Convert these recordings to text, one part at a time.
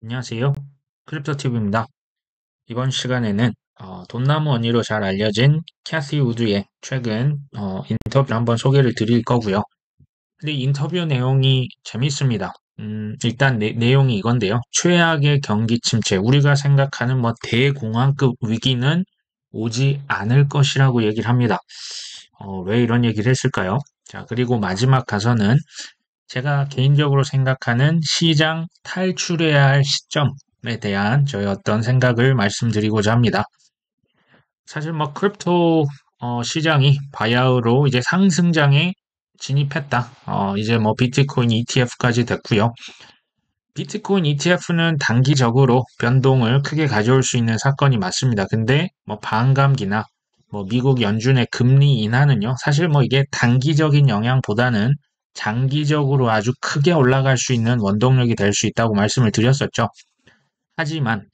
안녕하세요. 크립토티브입니다. 이번 시간에는 돈나무 언니로 잘 알려진 캐시 우드의 최근 인터뷰를 한번 소개를 드릴 거고요. 근데 인터뷰 내용이 재밌습니다. 일단 내용이 이건데요. 최악의 경기 침체, 우리가 생각하는 뭐 대공황급 위기는 오지 않을 것이라고 얘기를 합니다. 왜 이런 얘기를 했을까요? 자, 그리고 마지막 가서는 제가 개인적으로 생각하는 시장 탈출해야 할 시점에 대한 저의 어떤 생각을 말씀드리고자 합니다. 사실 뭐 크립토 시장이 바야흐로 이제 상승장에 진입했다. 이제 뭐 비트코인 ETF까지 됐고요. 비트코인 ETF는 단기적으로 변동을 크게 가져올 수 있는 사건이 맞습니다. 근데 뭐 반감기나 뭐 미국 연준의 금리 인하는요. 사실 뭐 이게 단기적인 영향보다는 장기적으로 아주 크게 올라갈 수 있는 원동력이 될 수 있다고 말씀을 드렸었죠. 하지만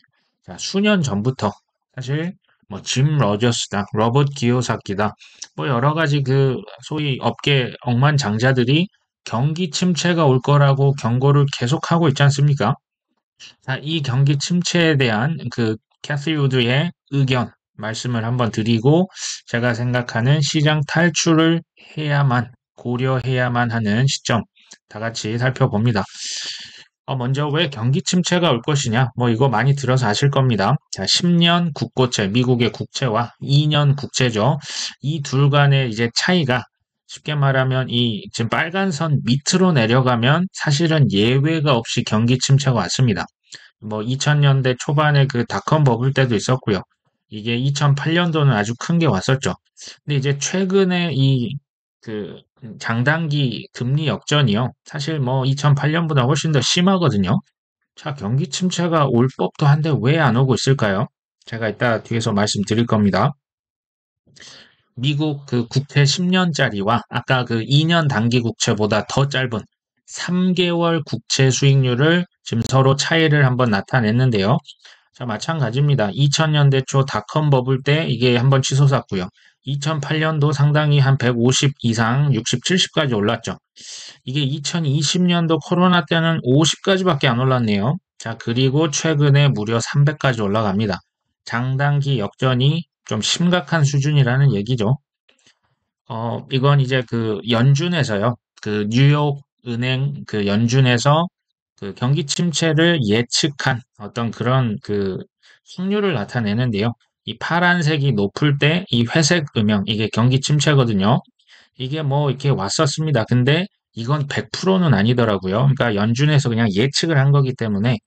자, 수년 전부터 사실 뭐 짐 러저스다, 로버트 기요사키다, 뭐 여러 가지 그 소위 업계 억만장자들이 경기 침체가 올 거라고 경고를 계속하고 있지 않습니까? 자, 이 경기 침체에 대한 그 캐시 우드의 의견 말씀을 한번 드리고 제가 생각하는 시장 탈출을 해야만 고려해야만 하는 시점 다 같이 살펴봅니다. 먼저 왜 경기 침체가 올 것이냐? 뭐 이거 많이 들어서 아실 겁니다. 자, 10년 국고채, 미국의 국채와 2년 국채죠. 이 둘 간의 이제 차이가 쉽게 말하면 이 지금 빨간 선 밑으로 내려가면 사실은 예외가 없이 경기 침체가 왔습니다. 뭐 2000년대 초반에 그 닷컴 버블 때도 있었고요. 이게 2008년도는 아주 큰 게 왔었죠. 근데 이제 최근에 이 그 장단기 금리 역전이요. 사실 뭐 2008년보다 훨씬 더 심하거든요. 자, 경기 침체가 올 법도 한데 왜 안 오고 있을까요? 제가 이따 뒤에서 말씀드릴 겁니다. 미국 그 국채 10년짜리와 아까 그 2년 단기 국채보다 더 짧은 3개월 국채 수익률을 지금 서로 차이를 한번 나타냈는데요. 자, 마찬가지입니다. 2000년대 초 닷컴 버블 때 이게 한번 치솟았고요. 2008년도 상당히 한 150 이상, 60, 70까지 올랐죠. 이게 2020년도 코로나 때는 50까지밖에 안 올랐네요. 자, 그리고 최근에 무려 300까지 올라갑니다. 장단기 역전이 좀 심각한 수준이라는 얘기죠. 이건 이제 그 연준에서요. 그 뉴욕 은행 그 연준에서 그 경기 침체를 예측한 어떤 그런 그 확률을 나타내는데요. 이 파란색이 높을 때 이 회색 음영, 이게 경기 침체거든요. 이게 뭐 이렇게 왔었습니다. 근데 이건 100%는 아니더라고요. 그러니까 연준에서 그냥 예측을 한 거기 때문에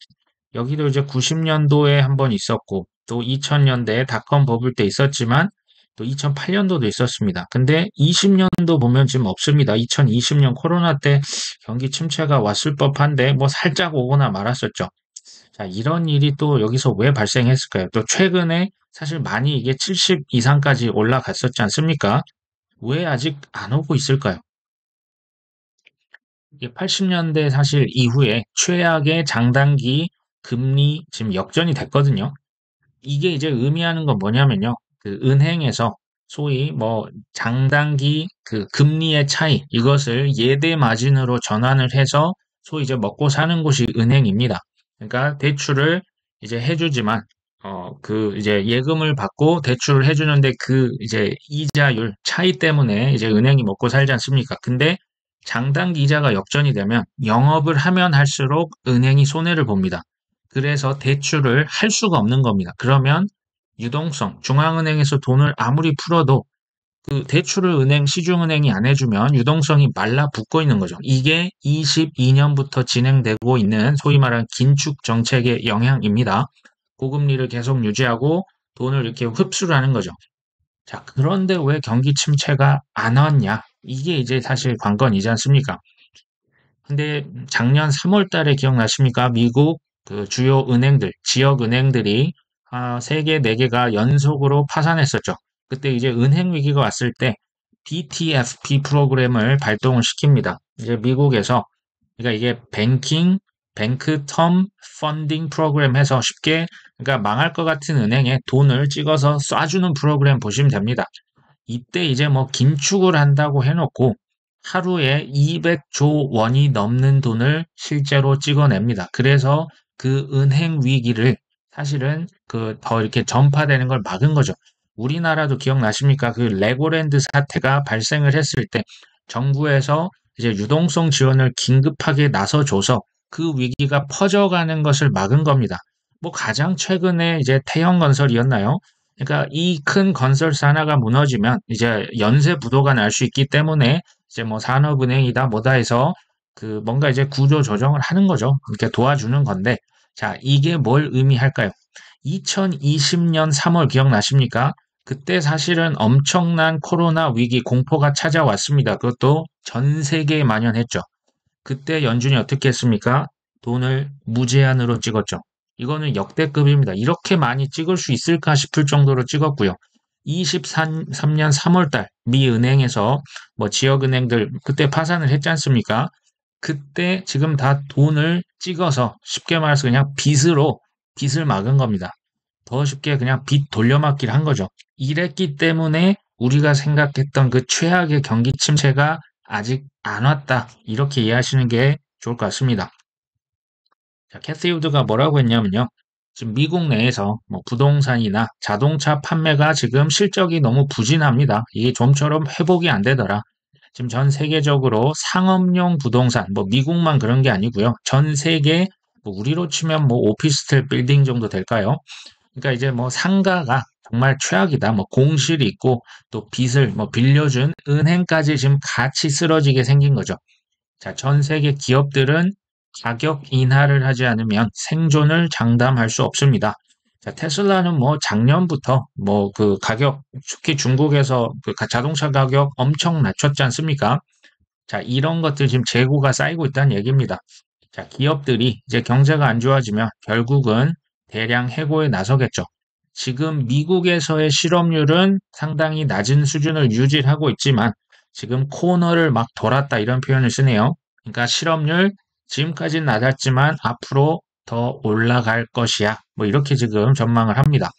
여기도 이제 90년도에 한번 있었고 또 2000년대에 닷컴 버블 때 있었지만 또 2008년도도 있었습니다. 근데 20년도 보면 지금 없습니다. 2020년 코로나 때 경기 침체가 왔을 법한데 뭐 살짝 오거나 말았었죠. 자, 이런 일이 또 여기서 왜 발생했을까요? 또 최근에 사실 많이 이게 70 이상까지 올라갔었지 않습니까? 왜 아직 안 오고 있을까요? 이게 80년대 사실 이후에 최악의 장단기 금리 지금 역전이 됐거든요. 이게 이제 의미하는 건 뭐냐면요. 그 은행에서 소위 뭐 장단기 그 금리의 차이 이것을 예대 마진으로 전환을 해서 소위 이제 먹고 사는 곳이 은행입니다. 그러니까 대출을 이제 해주지만 그 이제 예금을 받고 대출을 해주는데 그 이제 이자율 차이 때문에 이제 은행이 먹고 살지 않습니까? 근데 장단기 이자가 역전이 되면 영업을 하면 할수록 은행이 손해를 봅니다. 그래서 대출을 할 수가 없는 겁니다. 그러면 유동성, 중앙은행에서 돈을 아무리 풀어도 그 대출을 은행, 시중은행이 안 해주면 유동성이 말라붙고 있는 거죠. 이게 22년부터 진행되고 있는 소위 말하는 긴축 정책의 영향입니다. 고금리를 계속 유지하고 돈을 이렇게 흡수를 하는 거죠. 자, 그런데 왜 경기 침체가 안 왔냐? 이게 이제 사실 관건이지 않습니까? 근데 작년 3월 달에 기억나십니까? 미국 그 주요 은행들, 지역 은행들이 3개, 4개가 연속으로 파산했었죠. 그때 이제 은행 위기가 왔을 때 BTFP 프로그램을 발동을 시킵니다. 이제 미국에서 그러니까 이게 뱅크 텀 펀딩 프로그램 해서 쉽게 그러니까 망할 것 같은 은행에 돈을 찍어서 쏴주는 프로그램 보시면 됩니다. 이때 이제 뭐 긴축을 한다고 해놓고 하루에 200조 원이 넘는 돈을 실제로 찍어냅니다. 그래서 그 은행 위기를 사실은 그 더 이렇게 전파되는 걸 막은 거죠. 우리나라도 기억나십니까? 그 레고랜드 사태가 발생을 했을 때 정부에서 이제 유동성 지원을 긴급하게 나서줘서 그 위기가 퍼져가는 것을 막은 겁니다. 뭐 가장 최근에 이제 태형건설이었나요? 그러니까 이 큰 건설사 하나가 무너지면 이제 연쇄 부도가 날 수 있기 때문에 이제 뭐 산업은행이다 뭐다 해서 그 뭔가 이제 구조 조정을 하는 거죠. 이렇게 도와주는 건데, 자, 이게 뭘 의미할까요? 2020년 3월 기억나십니까? 그때 사실은 엄청난 코로나 위기 공포가 찾아왔습니다. 그것도 전 세계에 만연했죠. 그때 연준이 어떻게 했습니까? 돈을 무제한으로 찍었죠. 이거는 역대급입니다. 이렇게 많이 찍을 수 있을까 싶을 정도로 찍었고요. 23년 3월 달 미 은행에서 뭐 지역은행들 그때 파산을 했지 않습니까? 그때 지금 다 돈을 찍어서 쉽게 말해서 그냥 빚을 막은 겁니다. 더 쉽게 그냥 빚 돌려막기를 한 거죠. 이랬기 때문에 우리가 생각했던 그 최악의 경기 침체가 아직 안 왔다. 이렇게 이해하시는 게 좋을 것 같습니다. 자, 캐시 우드가 뭐라고 했냐면요. 지금 미국 내에서 뭐 부동산이나 자동차 판매가 지금 실적이 너무 부진합니다. 이게 좀처럼 회복이 안 되더라. 지금 전 세계적으로 상업용 부동산, 뭐 미국만 그런 게 아니고요. 전 세계, 뭐 우리로 치면 뭐 오피스텔 빌딩 정도 될까요? 그러니까 이제 뭐 상가가 정말 최악이다. 뭐 공실이 있고 또 빚을 뭐 빌려준 은행까지 지금 같이 쓰러지게 생긴 거죠. 자, 전 세계 기업들은 가격 인하를 하지 않으면 생존을 장담할 수 없습니다. 자, 테슬라는 뭐 작년부터 뭐 그 가격, 특히 중국에서 그 자동차 가격 엄청 낮췄지 않습니까? 자, 이런 것들 지금 재고가 쌓이고 있다는 얘기입니다. 자, 기업들이 이제 경제가 안 좋아지면 결국은 대량 해고에 나서겠죠. 지금 미국에서의 실업률은 상당히 낮은 수준을 유지하고 있지만 지금 코너를 막 돌았다 이런 표현을 쓰네요. 그러니까 실업률 지금까지는 낮았지만 앞으로 더 올라갈 것이야. 뭐 이렇게 지금 전망을 합니다.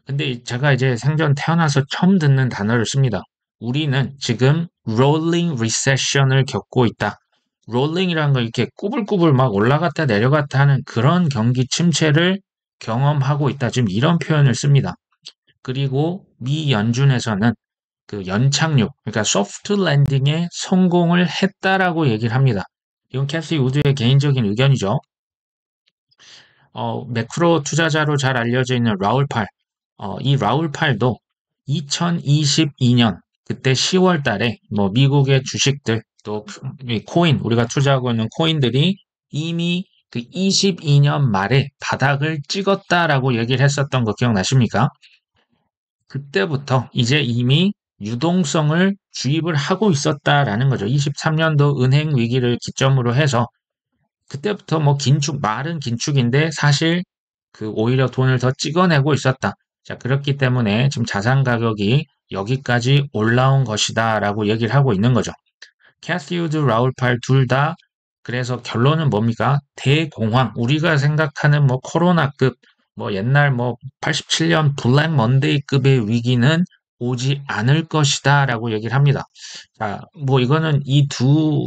근데 제가 이제 생전 태어나서 처음 듣는 단어를 씁니다. 우리는 지금 rolling recession을 겪고 있다. 롤링이라는 거 이렇게 꾸불꾸불 막 올라갔다 내려갔다 하는 그런 경기 침체를 경험하고 있다. 지금 이런 표현을 씁니다. 그리고 미 연준에서는 그 연착륙, 그러니까 소프트 랜딩에 성공을 했다라고 얘기를 합니다. 이건 캐시 우드의 개인적인 의견이죠. 매크로 투자자로 잘 알려져 있는 라울 팔. 이 라울 팔도 2022년 그때 10월 달에 뭐 미국의 주식들 또 코인 우리가 투자하고 있는 코인들이 이미 그 22년 말에 바닥을 찍었다라고 얘기를 했었던 거 기억나십니까? 그때부터 이제 이미 유동성을 주입을 하고 있었다라는 거죠. 23년도 은행 위기를 기점으로 해서 그때부터 뭐 말은 긴축인데 사실 그 오히려 돈을 더 찍어내고 있었다. 자, 그렇기 때문에 지금 자산 가격이 여기까지 올라온 것이다라고 얘기를 하고 있는 거죠. 캐시 우드, 라울 팔 둘 다 그래서 결론은 뭡니까? 대공황. 우리가 생각하는 뭐 코로나급, 뭐 옛날 뭐 87년 블랙 먼데이급의 위기는 오지 않을 것이다라고 얘기를 합니다. 자, 뭐 이거는 이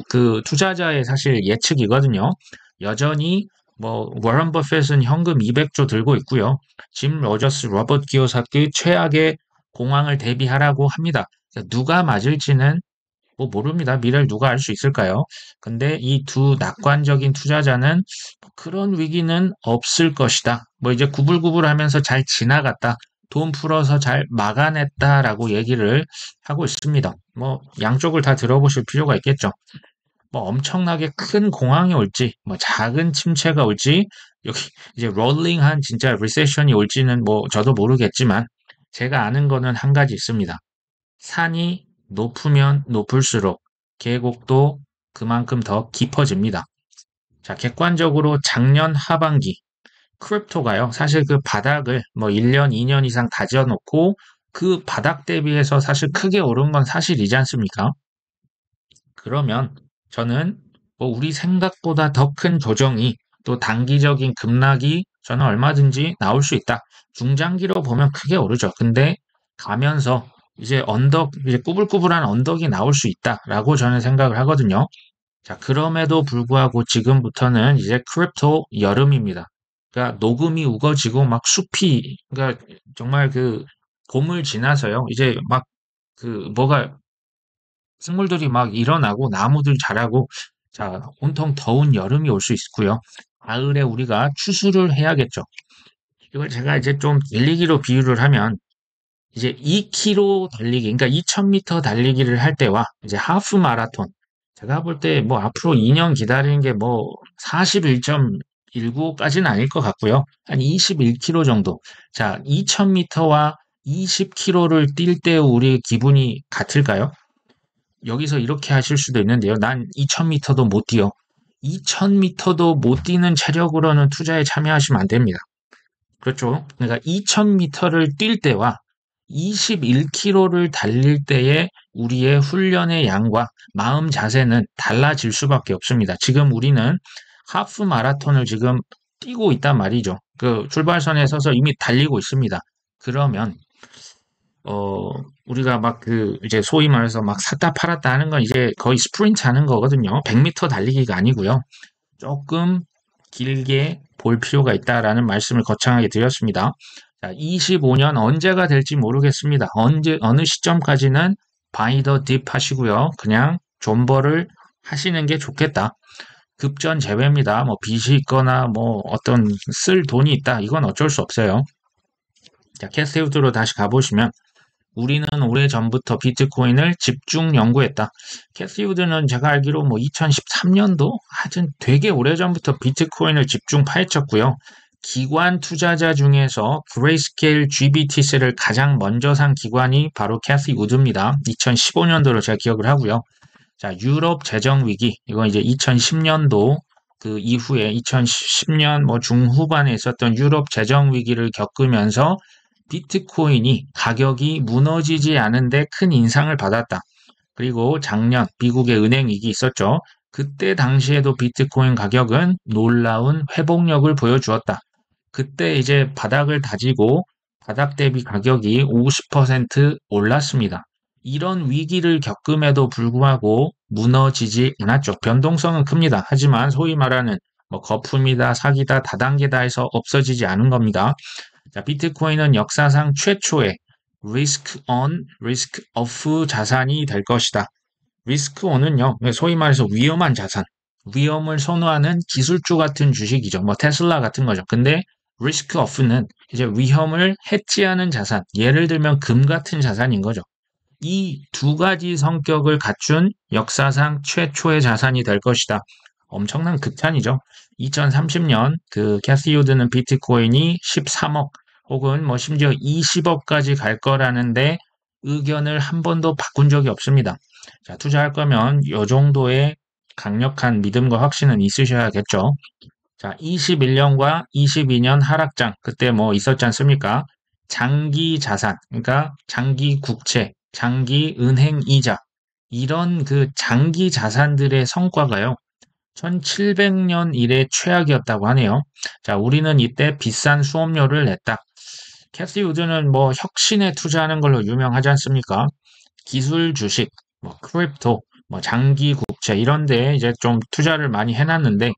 그 투자자의 사실 예측이거든요. 여전히 뭐 워런 버핏은 현금 200조 들고 있고요. 짐 로저스, 로버트 기요사키 최악의 공황을 대비하라고 합니다. 누가 맞을지는 뭐 모릅니다. 미래를 누가 알 수 있을까요? 근데 이 두 낙관적인 투자자는 그런 위기는 없을 것이다. 뭐 이제 구불구불하면서 잘 지나갔다. 돈 풀어서 잘 막아냈다라고 얘기를 하고 있습니다. 뭐 양쪽을 다 들어보실 필요가 있겠죠. 뭐 엄청나게 큰 공황이 올지, 뭐 작은 침체가 올지, 여기 이제 롤링한 진짜 리세션이 올지는 뭐 저도 모르겠지만 제가 아는 거는 한 가지 있습니다. 산이 높으면 높을수록 계곡도 그만큼 더 깊어집니다. 자, 객관적으로 작년 하반기 크립토가요. 사실 그 바닥을 뭐 1년, 2년 이상 다져놓고 그 바닥 대비해서 사실 크게 오른 건 사실이지 않습니까? 그러면 저는 뭐 우리 생각보다 더 큰 조정이 또 단기적인 급락이 저는 얼마든지 나올 수 있다. 중장기로 보면 크게 오르죠. 근데 가면서 이제 이제 꾸불꾸불한 언덕이 나올 수 있다라고 저는 생각을 하거든요. 자, 그럼에도 불구하고 지금부터는 이제 크립토 여름입니다. 그러니까 녹음이 우거지고 막 숲이, 그러니까 정말 그 봄을 지나서요. 이제 막 그 뭐가 식물들이 막 일어나고 나무들 자라고 자, 온통 더운 여름이 올 수 있고요. 가을에 우리가 추수를 해야겠죠. 이걸 제가 이제 좀 달리기로 비유를 하면 이제 2km 달리기, 그러니까 2000m 달리기를 할 때와 이제 하프 마라톤. 제가 볼 때 뭐 앞으로 2년 기다리는 게 뭐 41.19까지는 아닐 것 같고요. 한 21km 정도. 자, 2000m와 20km를 뛸 때 우리 기분이 같을까요? 여기서 이렇게 하실 수도 있는데요. 난 2000m도 못 뛰어. 2000m도 못 뛰는 체력으로는 투자에 참여하시면 안 됩니다. 그렇죠? 그러니까 2000m를 뛸 때와 21km를 달릴 때의 우리의 훈련의 양과 마음 자세는 달라질 수밖에 없습니다. 지금 우리는 하프 마라톤을 지금 뛰고 있단 말이죠. 그 출발선에 서서 이미 달리고 있습니다. 그러면 어, 우리가 막 그, 이제 소위 말해서 막 샀다 팔았다 하는 건 이제 거의 스프린트 하는 거거든요. 100m 달리기가 아니고요. 조금 길게 볼 필요가 있다라는 말씀을 거창하게 드렸습니다. 자, 25년 언제가 될지 모르겠습니다. 어느 시점까지는 바이 더 딥 하시고요. 그냥 존버를 하시는 게 좋겠다. 급전 제외입니다. 뭐 빚이 있거나 뭐 어떤 쓸 돈이 있다. 이건 어쩔 수 없어요. 자, 캐스우드로 다시 가보시면 우리는 오래전부터 비트코인을 집중 연구했다. 캐시 우드는 제가 알기로 뭐 2013년도 하여튼 되게 오래전부터 비트코인을 집중 파헤쳤고요. 기관 투자자 중에서 그레이스케일 GBTC를 가장 먼저 산 기관이 바로 캐시 우드입니다. 2015년도로 제가 기억을 하고요. 자, 유럽 재정 위기 이건 이제 2010년도 그 이후에 2010년 뭐 중후반에 있었던 유럽 재정 위기를 겪으면서 비트코인이 가격이 무너지지 않은데 큰 인상을 받았다. 그리고 작년 미국의 은행 위기 있었죠. 그때 당시에도 비트코인 가격은 놀라운 회복력을 보여주었다. 그때 이제 바닥을 다지고 바닥 대비 가격이 50% 올랐습니다. 이런 위기를 겪음에도 불구하고 무너지지 않았죠. 변동성은 큽니다. 하지만 소위 말하는 뭐 거품이다, 사기다, 다단계다 해서 없어지지 않은 겁니다. 자, 비트코인은 역사상 최초의 리스크 on, 리스크 오프 자산이 될 것이다. 리스크 on은요, 소위 말해서 위험한 자산, 위험을 선호하는 기술주 같은 주식이죠. 뭐 테슬라 같은 거죠. 근데 리스크 오프는 이제 위험을 해지하는 자산, 예를 들면 금 같은 자산인 거죠. 이 두 가지 성격을 갖춘 역사상 최초의 자산이 될 것이다. 엄청난 극찬이죠. 2030년 그 캐시 우드는 비트코인이 13억 혹은 뭐 심지어 20억까지 갈 거라는데 의견을 한 번도 바꾼 적이 없습니다. 자, 투자할 거면 이 정도의 강력한 믿음과 확신은 있으셔야겠죠. 자, 21년과 22년 하락장 그때 뭐 있었지 않습니까? 장기 자산, 그러니까 장기 국채, 장기 은행 이자 이런 그 장기 자산들의 성과가요. 1700년 이래 최악이었다고 하네요. 자, 우리는 이때 비싼 수업료를 냈다. 캐시 우드는 뭐 혁신에 투자하는 걸로 유명하지 않습니까? 기술 주식, 뭐 크립토, 뭐 장기 국채 이런 데 이제 좀 투자를 많이 해놨는데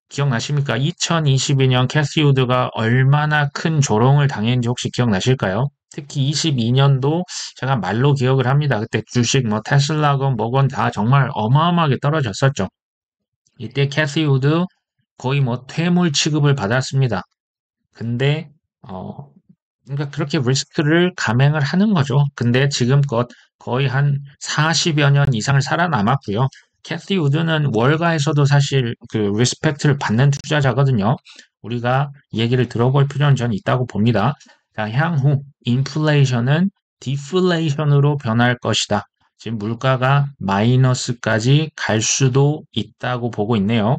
기억나십니까? 2022년 캐시 우드가 얼마나 큰 조롱을 당했는지 혹시 기억나실까요? 특히 22년도 제가 말로 기억을 합니다. 그때 주식 뭐 테슬라건 뭐건 다 정말 어마어마하게 떨어졌었죠. 이때 캐시 우드 거의 뭐 퇴물 취급을 받았습니다. 근데 그러니까 그렇게 리스크를 감행을 하는 거죠. 근데 지금껏 거의 한 40여 년 이상을 살아남았고요. 캐시 우드는 월가에서도 사실 그 리스펙트를 받는 투자자거든요. 우리가 얘기를 들어볼 필요는 전 있다고 봅니다. 자, 향후 인플레이션은 디플레이션으로 변할 것이다. 지금 물가가 마이너스까지 갈 수도 있다고 보고 있네요.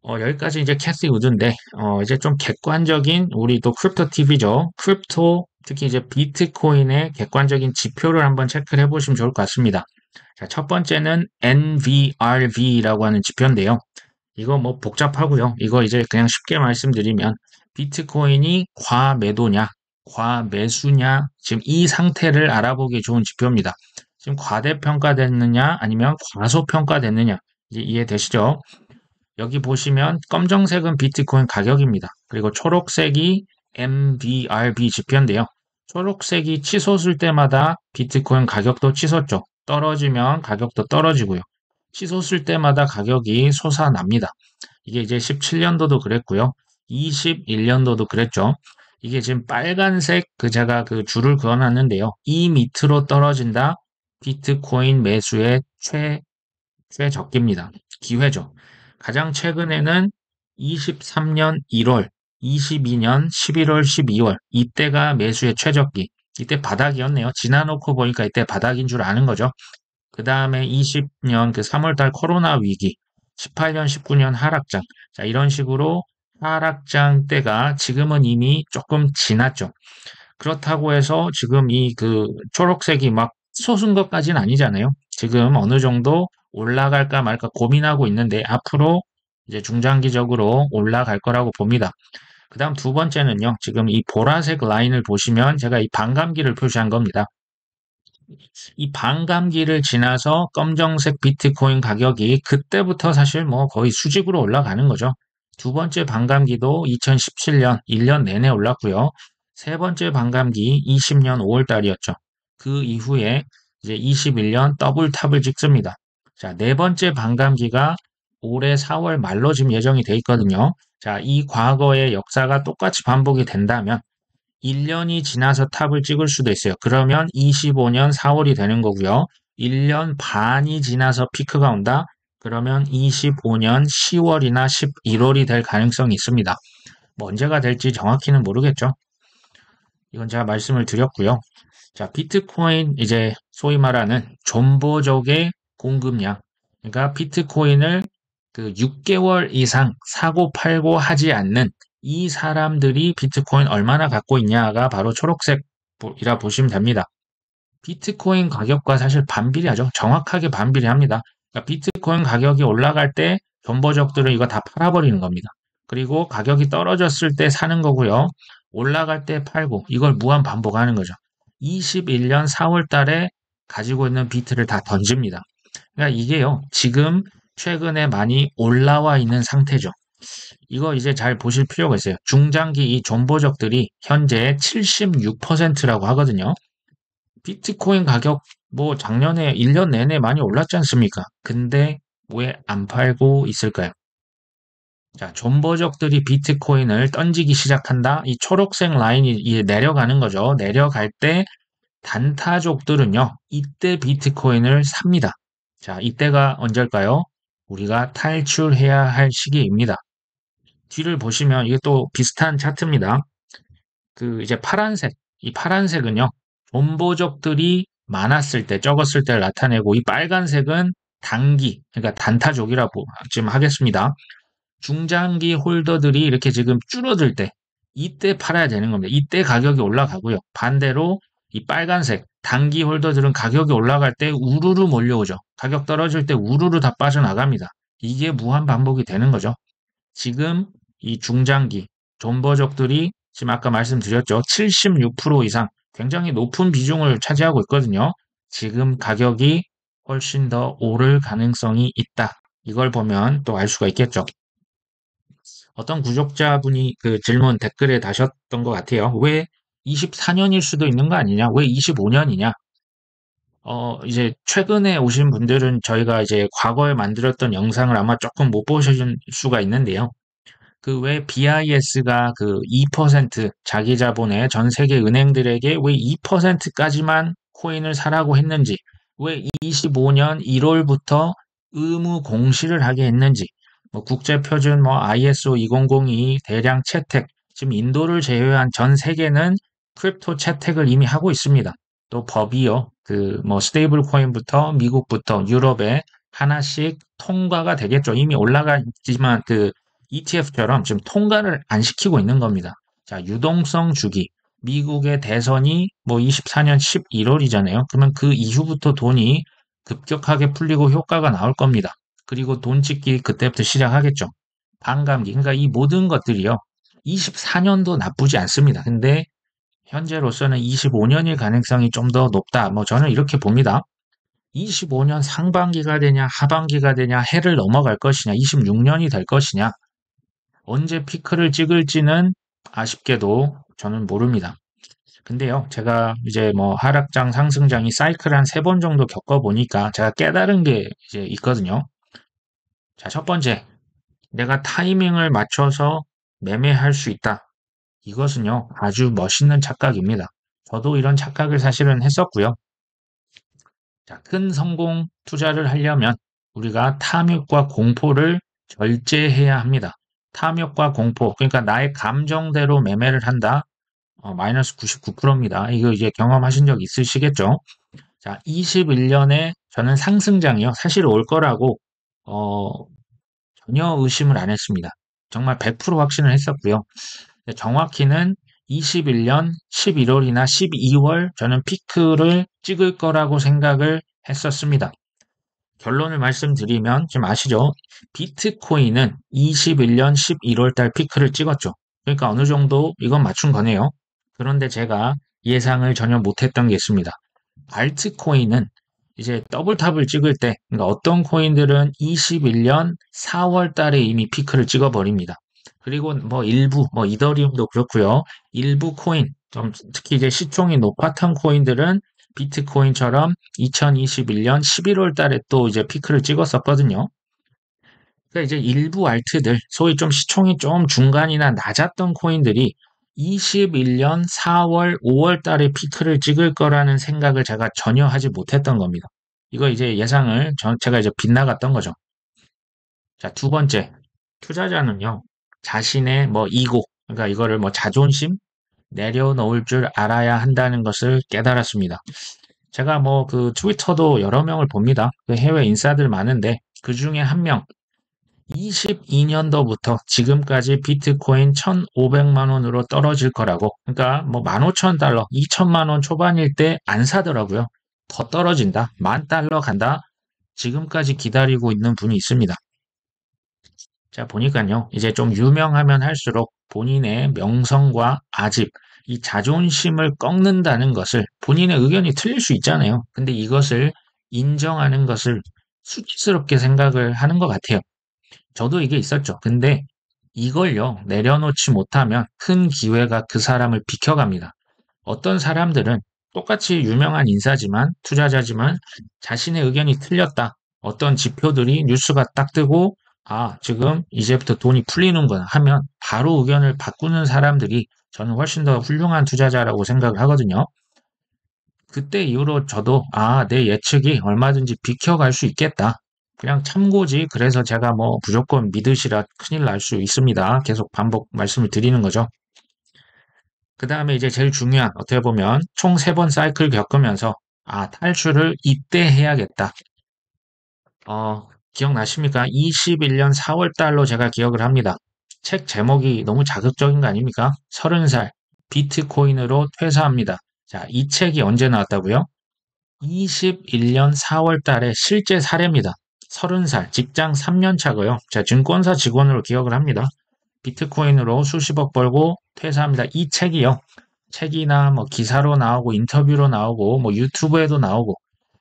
여기까지 이제 캐시 우드인데, 이제 좀 객관적인, 우리 또 크립토 TV죠. 크립토, 특히 이제 비트코인의 객관적인 지표를 한번 체크를 해보시면 좋을 것 같습니다. 자, 첫 번째는 NVRV라고 하는 지표인데요. 이거 뭐 복잡하고요. 이거 이제 그냥 쉽게 말씀드리면, 비트코인이 과매도냐, 과매수냐, 지금 이 상태를 알아보기 좋은 지표입니다. 지금 과대평가됐느냐 아니면 과소평가됐느냐 이제 이해되시죠? 여기 보시면 검정색은 비트코인 가격입니다. 그리고 초록색이 MBRB 지표인데요. 초록색이 치솟을 때마다 비트코인 가격도 치솟죠. 떨어지면 가격도 떨어지고요. 치솟을 때마다 가격이 솟아납니다. 이게 이제 17년도도 그랬고요. 21년도도 그랬죠. 이게 지금 빨간색 제가 그 줄을 그어놨는데요. 이 밑으로 떨어진다. 비트코인 매수의 최저기입니다. 기회죠. 가장 최근에는 23년 1월, 22년 11월, 12월 이때가 매수의 최저기. 이때 바닥이었네요. 지나놓고 보니까 이때 바닥인 줄 아는 거죠. 그 다음에 20년 그 3월달 코로나 위기, 18년, 19년 하락장. 자, 이런 식으로 하락장 때가 지금은 이미 조금 지났죠. 그렇다고 해서 지금 이 그 초록색이 막 솟은 것까지는 아니잖아요. 지금 어느 정도 올라갈까 말까 고민하고 있는데 앞으로 이제 중장기적으로 올라갈 거라고 봅니다. 그 다음 두 번째는요. 지금 이 보라색 라인을 보시면 제가 이 반감기를 표시한 겁니다. 이 반감기를 지나서 검정색 비트코인 가격이 그때부터 사실 뭐 거의 수직으로 올라가는 거죠. 두 번째 반감기도 2017년 1년 내내 올랐고요. 세 번째 반감기 20년 5월 달이었죠. 그 이후에 이제 21년 더블 탑을 찍습니다. 자, 네 번째 반감기가 올해 4월 말로 지금 예정이 돼 있거든요. 자, 이 과거의 역사가 똑같이 반복이 된다면 1년이 지나서 탑을 찍을 수도 있어요. 그러면 25년 4월이 되는 거고요. 1년 반이 지나서 피크가 온다. 그러면 25년 10월이나 11월이 될 가능성이 있습니다. 뭐 언제가 될지 정확히는 모르겠죠. 이건 제가 말씀을 드렸고요. 자, 비트코인 이제 소위 말하는 존버족의 공급량. 그러니까 비트코인을 그 6개월 이상 사고 팔고 하지 않는 이 사람들이 비트코인 얼마나 갖고 있냐가 바로 초록색이라 보시면 됩니다. 비트코인 가격과 사실 반비례하죠. 정확하게 반비례합니다. 그러니까 비트코인 가격이 올라갈 때 존버족들은 이거 다 팔아버리는 겁니다. 그리고 가격이 떨어졌을 때 사는 거고요. 올라갈 때 팔고 이걸 무한 반복하는 거죠. 21년 4월 달에 가지고 있는 비트를 다 던집니다. 그러니까 이게요. 지금 최근에 많이 올라와 있는 상태죠. 이거 이제 잘 보실 필요가 있어요. 중장기 이 존버족들이 현재 76%라고 하거든요. 비트코인 가격 뭐 작년에 1년 내내 많이 올랐지 않습니까? 근데 왜 안 팔고 있을까요? 자, 존버족들이 비트코인을 던지기 시작한다. 이 초록색 라인이 이제 내려가는 거죠. 내려갈 때 단타족들은요. 이때 비트코인을 삽니다. 자, 이때가 언제일까요? 우리가 탈출해야 할 시기입니다. 뒤를 보시면 이게 또 비슷한 차트입니다. 그 이제 파란색, 이 파란색은요. 존버족들이 많았을 때, 적었을 때를 나타내고 이 빨간색은 단기, 그러니까 단타족이라고 지금 하겠습니다. 중장기 홀더들이 이렇게 지금 줄어들 때 이때 팔아야 되는 겁니다. 이때 가격이 올라가고요. 반대로 이 빨간색 단기 홀더들은 가격이 올라갈 때 우르르 몰려오죠. 가격 떨어질 때 우르르 다 빠져나갑니다. 이게 무한 반복이 되는 거죠. 지금 이 중장기 존버족들이 지금 아까 말씀드렸죠. 76% 이상 굉장히 높은 비중을 차지하고 있거든요. 지금 가격이 훨씬 더 오를 가능성이 있다. 이걸 보면 또 알 수가 있겠죠. 어떤 구독자분이 그 질문 댓글에 다셨던 것 같아요. 왜 24년일 수도 있는 거 아니냐? 왜 25년이냐? 이제 최근에 오신 분들은 저희가 이제 과거에 만들었던 영상을 아마 조금 못 보실 수가 있는데요. 그 왜 BIS가 그 2% 자기 자본의 전 세계 은행들에게 왜 2%까지만 코인을 사라고 했는지, 왜 25년 1월부터 의무 공시를 하게 했는지, 뭐 국제표준 뭐 ISO 2002 대량 채택, 지금 인도를 제외한 전 세계는 크립토 채택을 이미 하고 있습니다. 또 법이요, 그 뭐 스테이블 코인부터 미국부터 유럽에 하나씩 통과가 되겠죠. 이미 올라가 있지만 그 ETF처럼 지금 통과를 안 시키고 있는 겁니다. 자, 유동성 주기. 미국의 대선이 뭐 24년 11월이잖아요. 그러면 그 이후부터 돈이 급격하게 풀리고 효과가 나올 겁니다. 그리고 돈 찍기 그때부터 시작하겠죠. 반감기. 그러니까 이 모든 것들이요. 24년도 나쁘지 않습니다. 근데 현재로서는 25년일 가능성이 좀 더 높다. 뭐 저는 이렇게 봅니다. 25년 상반기가 되냐, 하반기가 되냐, 해를 넘어갈 것이냐, 26년이 될 것이냐, 언제 피크를 찍을지는 아쉽게도 저는 모릅니다. 근데요, 제가 이제 뭐 하락장, 상승장이 사이클 한 3번 정도 겪어보니까 제가 깨달은 게 이제 있거든요. 자, 첫 번째, 내가 타이밍을 맞춰서 매매할 수 있다. 이것은요, 아주 멋있는 착각입니다. 저도 이런 착각을 사실은 했었고요. 자, 큰 성공 투자를 하려면 우리가 탐욕과 공포를 절제해야 합니다. 탐욕과 공포, 그러니까 나의 감정대로 매매를 한다. 마이너스 99%입니다. 이거 이제 경험하신 적 있으시겠죠? 자, 21년에 저는 상승장이요. 사실 올 거라고, 어, 전혀 의심을 안 했습니다. 정말 100% 확신을 했었고요. 정확히는 21년 11월이나 12월 저는 피크를 찍을 거라고 생각을 했었습니다. 결론을 말씀드리면 지금 아시죠? 비트코인은 21년 11월 달 피크를 찍었죠. 그러니까 어느 정도 이건 맞춘 거네요. 그런데 제가 예상을 전혀 못했던 게 있습니다. 알트코인은 이제 더블탑을 찍을 때, 그러니까 어떤 코인들은 21년 4월 달에 이미 피크를 찍어버립니다. 그리고 뭐 일부, 뭐 이더리움도 그렇고요. 일부 코인, 좀 특히 이제 시총이 높았던 코인들은 비트코인처럼 2021년 11월 달에 또 이제 피크를 찍었었거든요. 그러니까 이제 일부 알트들, 소위 좀 시총이 좀 중간이나 낮았던 코인들이 21년 4월, 5월 달에 피크를 찍을 거라는 생각을 제가 전혀 하지 못했던 겁니다. 이거 이제 예상을 제가 이제 빗나갔던 거죠. 자, 두 번째. 투자자는요, 자신의 뭐 이고, 그러니까 이거를 뭐 자존심 내려놓을 줄 알아야 한다는 것을 깨달았습니다. 제가 뭐 그 트위터도 여러 명을 봅니다. 그 해외 인사들 많은데 그 중에 한 명, 22년도부터 지금까지 비트코인 1,500만 원으로 떨어질 거라고. 그러니까 뭐 15,000달러, 2천만 원 초반일 때 안 사더라고요. 더 떨어진다. 10,000달러 간다. 지금까지 기다리고 있는 분이 있습니다. 자, 보니까요. 이제 좀 유명하면 할수록 본인의 명성과 아집, 이 자존심을 꺾는다는 것을 본인의 의견이 틀릴 수 있잖아요. 근데 이것을 인정하는 것을 수치스럽게 생각을 하는 것 같아요. 저도 이게 있었죠. 근데 이걸요, 내려놓지 못하면 큰 기회가 그 사람을 비켜갑니다. 어떤 사람들은 똑같이 유명한 인사지만, 투자자지만 자신의 의견이 틀렸다. 어떤 지표들이 뉴스가 딱 뜨고, 아, 지금 이제부터 돈이 풀리는구나 하면 바로 의견을 바꾸는 사람들이 저는 훨씬 더 훌륭한 투자자라고 생각을 하거든요. 그때 이후로 저도, 아, 내 예측이 얼마든지 비켜갈 수 있겠다. 그냥 참고지. 그래서 제가 뭐 무조건 믿으시라 큰일 날 수 있습니다. 계속 반복 말씀을 드리는 거죠. 그 다음에 이제 제일 중요한, 어떻게 보면 총 3번 사이클 겪으면서, 아, 탈출을 이때 해야겠다. 기억나십니까? 21년 4월 달로 제가 기억을 합니다. 책 제목이 너무 자극적인 거 아닙니까? 30살, 비트코인으로 퇴사합니다. 자, 이 책이 언제 나왔다고요? 21년 4월 달에 실제 사례입니다. 30살, 직장 3년 차고요. 제가 증권사 직원으로 기억을 합니다. 비트코인으로 수십억 벌고 퇴사합니다. 이 책이요. 책이나 뭐 기사로 나오고 인터뷰로 나오고 뭐 유튜브에도 나오고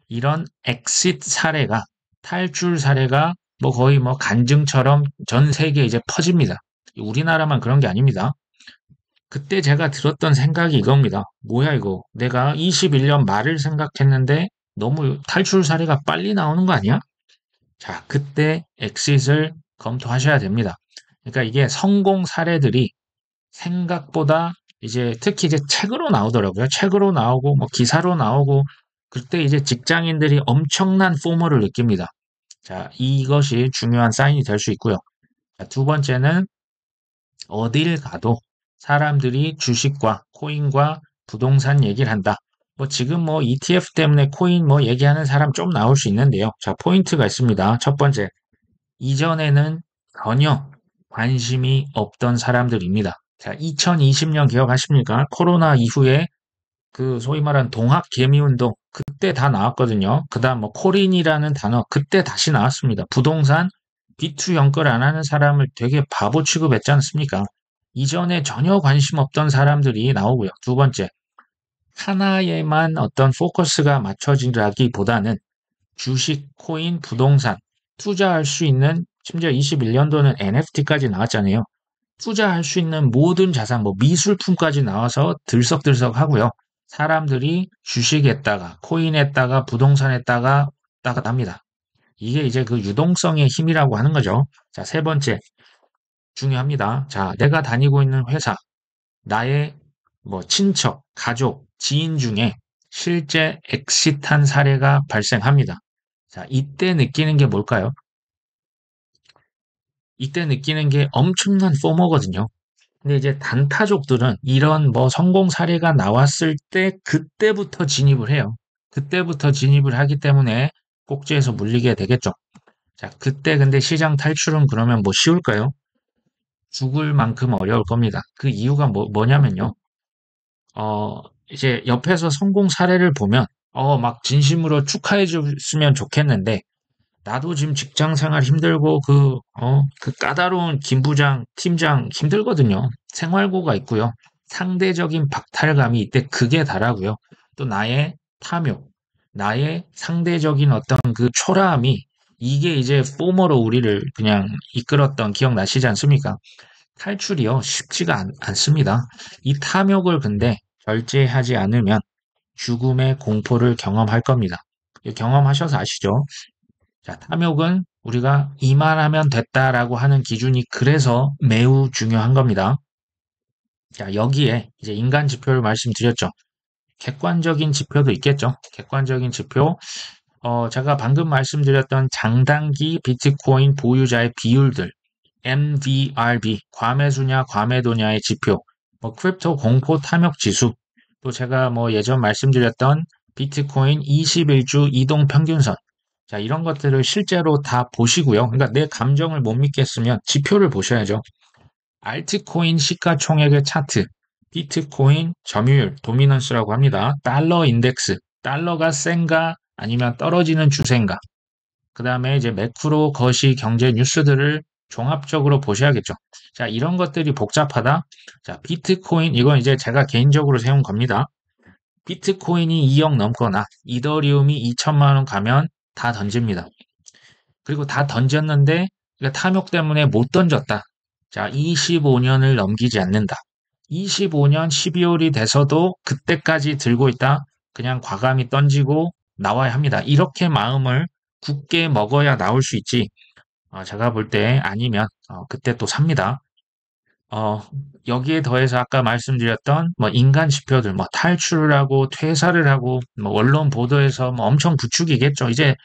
이런 엑싯 사례가 탈출 사례가 뭐 거의 뭐 간증처럼 전 세계에 이제 퍼집니다. 우리나라만 그런 게 아닙니다. 그때 제가 들었던 생각이 이겁니다. 뭐야 이거. 내가 21년 말을 생각했는데 너무 탈출 사례가 빨리 나오는 거 아니야? 자, 그때 엑싯을 검토하셔야 됩니다. 그러니까 이게 성공 사례들이 생각보다 이제 특히 이제 책으로 나오더라고요. 책으로 나오고 뭐 기사로 나오고 그때 이제 직장인들이 엄청난 포모를 느낍니다. 자, 이것이 중요한 사인이 될 수 있고요. 자, 두 번째는 어딜 가도 사람들이 주식과 코인과 부동산 얘기를 한다. 뭐 지금 뭐 ETF 때문에 코인 뭐 얘기하는 사람 좀 나올 수 있는데요. 자, 포인트가 있습니다. 첫 번째, 이전에는 전혀 관심이 없던 사람들입니다. 자, 2020년 기억하십니까? 코로나 이후에 그 소위 말하는 동학 개미 운동 그때 다 나왔거든요. 그다음 뭐 코린이라는 단어 그때 다시 나왔습니다. 부동산 비투 연결 안 하는 사람을 되게 바보 취급했지 않습니까? 이전에 전혀 관심 없던 사람들이 나오고요. 두 번째, 하나에만 어떤 포커스가 맞춰진다기보다는 주식, 코인, 부동산 투자할 수 있는 심지어 21년도는 NFT까지 나왔잖아요. 투자할 수 있는 모든 자산, 뭐 미술품까지 나와서 들썩들썩 하고요. 사람들이 주식에다가, 코인에다가, 부동산에다가 다가 납니다. 이게 이제 그 유동성의 힘이라고 하는 거죠. 자, 세 번째, 중요합니다. 자, 내가 다니고 있는 회사, 나의 뭐 친척, 가족, 지인 중에 실제 엑시트한 사례가 발생합니다. 자, 이때 느끼는 게 뭘까요? 이때 느끼는 게 엄청난 포머거든요. 근데 이제 단타족들은 이런 뭐 성공 사례가 나왔을 때 그때부터 진입을 해요. 그때부터 진입을 하기 때문에 꼭지에서 물리게 되겠죠. 자, 그때 근데 시장 탈출은 그러면 뭐 쉬울까요? 죽을 만큼 어려울 겁니다. 그 이유가 뭐냐면요. 어, 이제 옆에서 성공 사례를 보면, 막 진심으로 축하해 줬으면 좋겠는데, 나도 지금 직장 생활 힘들고, 그 까다로운 김 부장, 팀장 힘들거든요. 생활고가 있고요. 상대적인 박탈감이 이때 극에 달하고요. 또 나의 탐욕, 나의 상대적인 어떤 그 초라함이 이게 이제 포머로 우리를 그냥 이끌었던 기억나시지 않습니까? 탈출이요, 쉽지가 않습니다. 이 탐욕을 근데 절제하지 않으면 죽음의 공포를 경험할 겁니다. 경험하셔서 아시죠? 자, 탐욕은 우리가 이만하면 됐다라고 하는 기준이 그래서 매우 중요한 겁니다. 자, 여기에 이제 인간 지표를 말씀드렸죠. 객관적인 지표도 있겠죠. 객관적인 지표. 제가 방금 말씀드렸던 장단기 비트코인 보유자의 비율들, MVRB, 과매수냐, 과매도냐의 지표, 뭐 크립토 공포 탐욕 지수, 또 제가 뭐 예전 말씀드렸던 비트코인 21주 이동 평균선, 자, 이런 것들을 실제로 다 보시고요. 그러니까 내 감정을 못 믿겠으면 지표를 보셔야죠. 알트코인 시가총액의 차트, 비트코인 점유율, 도미넌스라고 합니다. 달러 인덱스, 달러가 센가 아니면 떨어지는 추세인가. 그 다음에 이제 매크로 거시 경제 뉴스들을 종합적으로 보셔야겠죠. 자, 이런 것들이 복잡하다. 자, 비트코인, 이건 이제 제가 개인적으로 세운 겁니다. 비트코인이 2억 넘거나 이더리움이 2천만 원 가면 다 던집니다. 그리고 다 던졌는데 탐욕 때문에 못 던졌다. 자, 25년을 넘기지 않는다. 25년 12월이 돼서도 그때까지 들고 있다. 그냥 과감히 던지고 나와야 합니다. 이렇게 마음을 굳게 먹어야 나올 수 있지. 제가 볼 때 아니면 그때 또 삽니다. 어, 여기에 더해서 아까 말씀드렸던 뭐 인간 지표들, 뭐 탈출을 하고 퇴사를 하고 뭐 언론 보도에서 뭐 엄청 부추기겠죠. 이제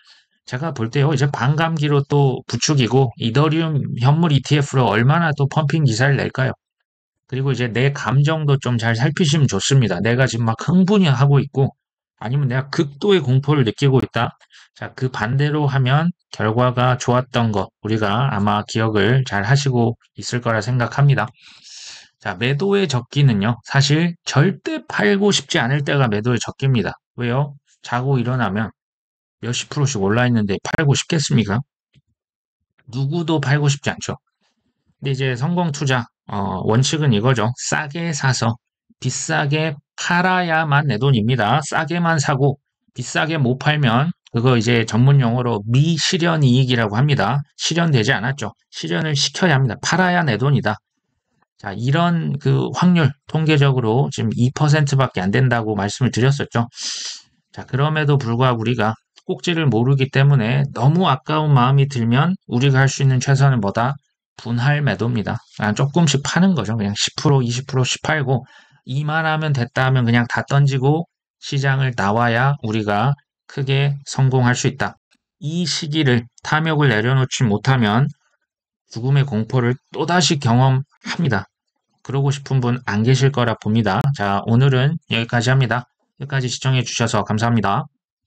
제가 볼 때요, 이제 반감기로 또 부추기고 이더리움 현물 ETF로 얼마나 또 펌핑 기사를 낼까요? 그리고 이제 내 감정도 좀 잘 살피시면 좋습니다. 내가 지금 막 흥분이 하고 있고 아니면 내가 극도의 공포를 느끼고 있다. 자, 그 반대로 하면 결과가 좋았던 거 우리가 아마 기억을 잘 하시고 있을 거라 생각합니다. 자, 매도의 적기는요, 사실 절대 팔고 싶지 않을 때가 매도의 적기입니다. 왜요? 자고 일어나면 몇십 프로씩 올라 있는데 팔고 싶겠습니까? 누구도 팔고 싶지 않죠. 근데 이제 성공 투자, 원칙은 이거죠. 싸게 사서 비싸게 팔아야만 내 돈입니다. 싸게만 사고 비싸게 못 팔면 그거 이제 전문 용어로 미실현 이익이라고 합니다. 실현되지 않았죠. 실현을 시켜야 합니다. 팔아야 내 돈이다. 자, 이런 그 확률 통계적으로 지금 2%밖에 안 된다고 말씀을 드렸었죠. 자, 그럼에도 불구하고 우리가 꼭지를 모르기 때문에 너무 아까운 마음이 들면 우리가 할 수 있는 최선은 뭐다? 분할 매도입니다. 조금씩 파는 거죠. 그냥 10%, 20%씩 팔고 이만하면 됐다 하면 그냥 다 던지고 시장을 나와야 우리가 크게 성공할 수 있다. 이 시기를 탐욕을 내려놓지 못하면 죽음의 공포를 또다시 경험합니다. 그러고 싶은 분 안 계실 거라 봅니다. 자, 오늘은 여기까지 합니다. 끝까지 시청해 주셔서 감사합니다.